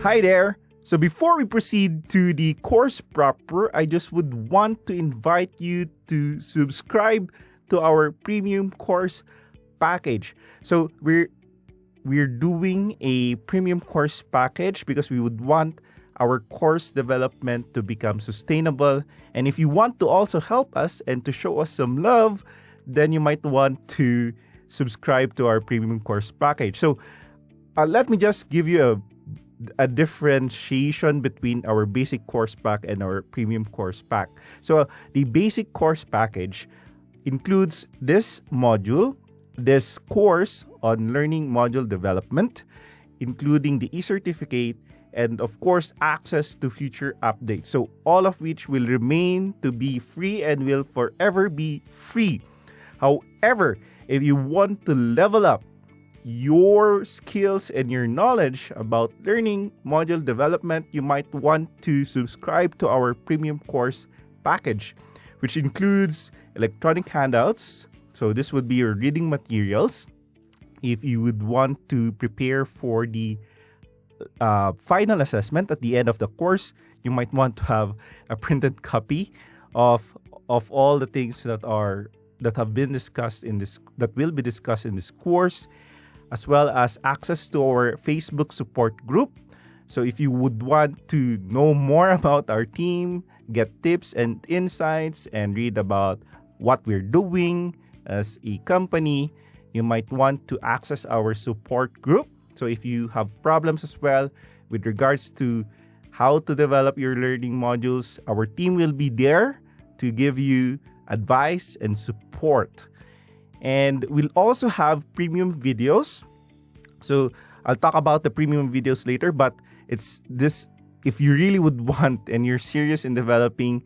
Hi there! So before we proceed to the course proper, I just would want to invite you to subscribe to our premium course package. So we're doing a premium course package because we would want our course development to become sustainable. And if you want to also help us and to show us some love, then you might want to subscribe to our premium course package. So let me just give you a differentiation between our basic course pack and our premium course pack. So the basic course package includes this module, this course on learning module development, including the e-certificate, and of course access to future updates. So all of which will remain to be free and will forever be free. However, if you want to level up your skills and your knowledge about learning module development, you might want to subscribe to our premium course package, which includes electronic handouts. So this would be your reading materials. If you would want to prepare for the final assessment at the end of the course, you might want to have a printed copy of all the things that have been discussed in this, that will be discussed in this course, as well as access to our Facebook support group. So if you would want to know more about our team, get tips and insights, and read about what we're doing as a company, you might want to access our support group. So if you have problems as well with regards to how to develop your learning modules, our team will be there to give you advice and support. And we'll also have premium videos. So I'll talk about the premium videos later, but it's this, if you really would want and you're serious in developing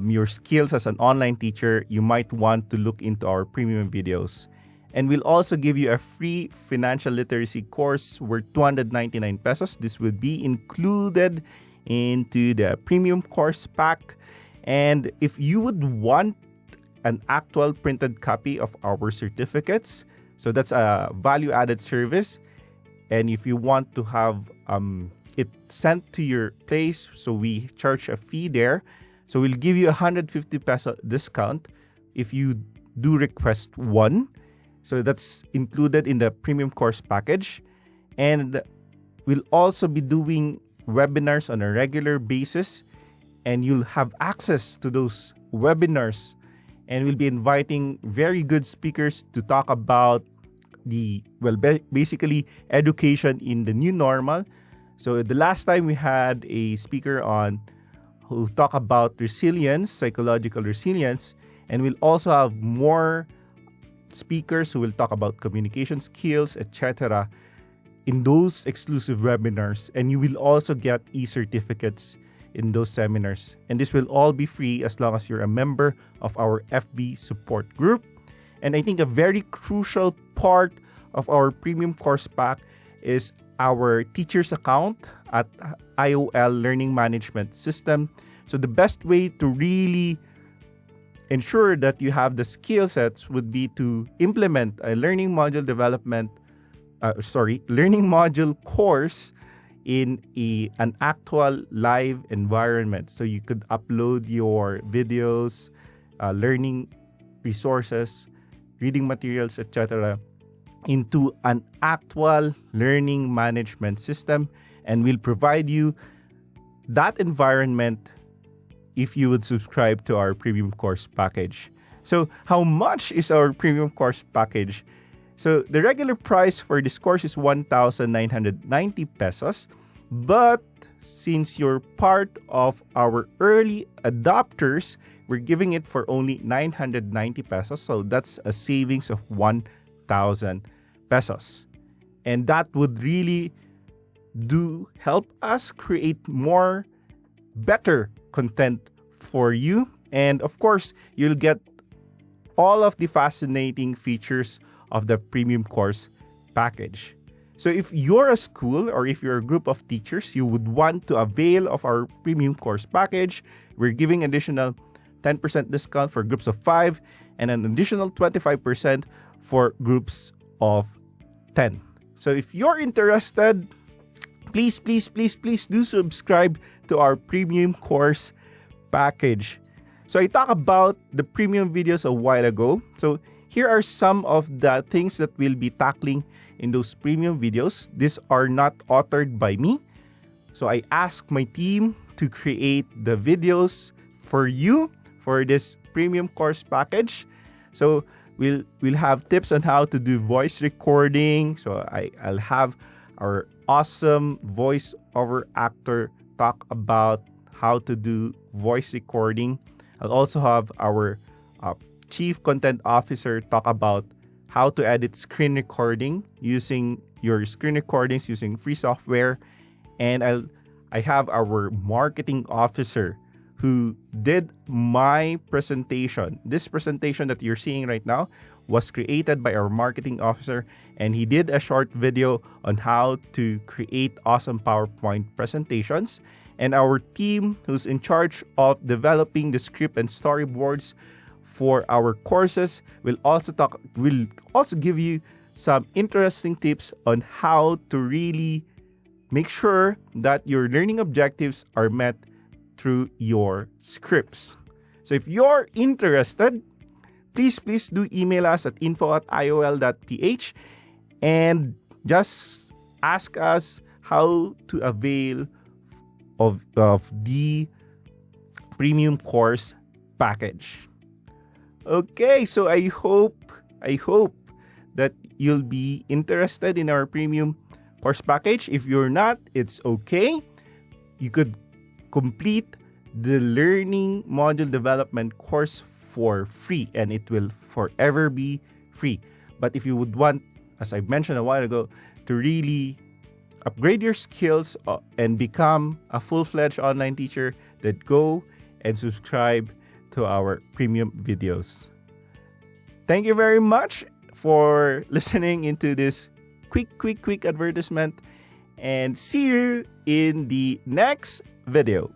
your skills as an online teacher, you might want to look into our premium videos. And we'll also give you a free financial literacy course worth 299 pesos. This will be included into the premium course pack. And if you would want an actual printed copy of our certificates, so that's a value-added service. And if you want to have it sent to your place, so we charge a fee there. So we'll give you 150 peso discount if you do request one. So that's included in the premium course package. And we'll also be doing webinars on a regular basis. And you'll have access to those webinars. And we'll be inviting very good speakers to talk about basically education in the new normal. So the last time we had a speaker on who talked about resilience, psychological resilience, and we'll also have more speakers who will talk about communication skills, etc. in those exclusive webinars. And you will also get e-certificates in those seminars. And this will all be free as long as you're a member of our FB support group. And I think a very crucial part of our premium course pack is our teacher's account at IOL Learning Management System. So the best way to really ensure that you have the skill sets would be to implement a learning module course in an actual live environment. So you could upload your videos, learning resources, reading materials, etc. into an actual learning management system, and we'll provide you that environment if you would subscribe to our premium course package. So how much is our premium course package? So the regular price for this course is 1,990 pesos. But since you're part of our early adopters, we're giving it for only 990 pesos. So that's a savings of 1,000 pesos. And that would really do help us create more better content for you. And of course, you'll get all of the fascinating features of the premium course package. So if you're a school or if you're a group of teachers, you would want to avail of our premium course package, we're giving additional 10% discount for groups of 5 and an additional 25% for groups of 10. So if you're interested, please, please, please, please do subscribe to our premium course package. So I talked about the premium videos a while ago. So here are some of the things that we'll be tackling in those premium videos. These are not authored by me. So I asked my team to create the videos for you for this premium course package. So we'll have tips on how to do voice recording. So I'll have our awesome voiceover actor talk about how to do voice recording. I'll also have our chief content officer talk about how to edit screen recording using your screen recordings using free software. And I have our marketing officer who did my presentation. This presentation that you're seeing right now was created by our marketing officer, and he did a short video on how to create awesome PowerPoint presentations. And our team who's in charge of developing the script and storyboards for our courses will also give you some interesting tips on how to really make sure that your learning objectives are met through your scripts. So if you're interested, please do email us at info@iol.ph and just ask us how to avail of the premium course package. Okay, so I hope that you'll be interested in our premium course package. If you're not, it's okay. You could complete the learning module development course for free, and it will forever be free. But if you would want, as I mentioned a while ago, to really upgrade your skills and become a full-fledged online teacher, then go and subscribe to our premium videos. Thank you very much for listening into this quick advertisement, and see you in the next video.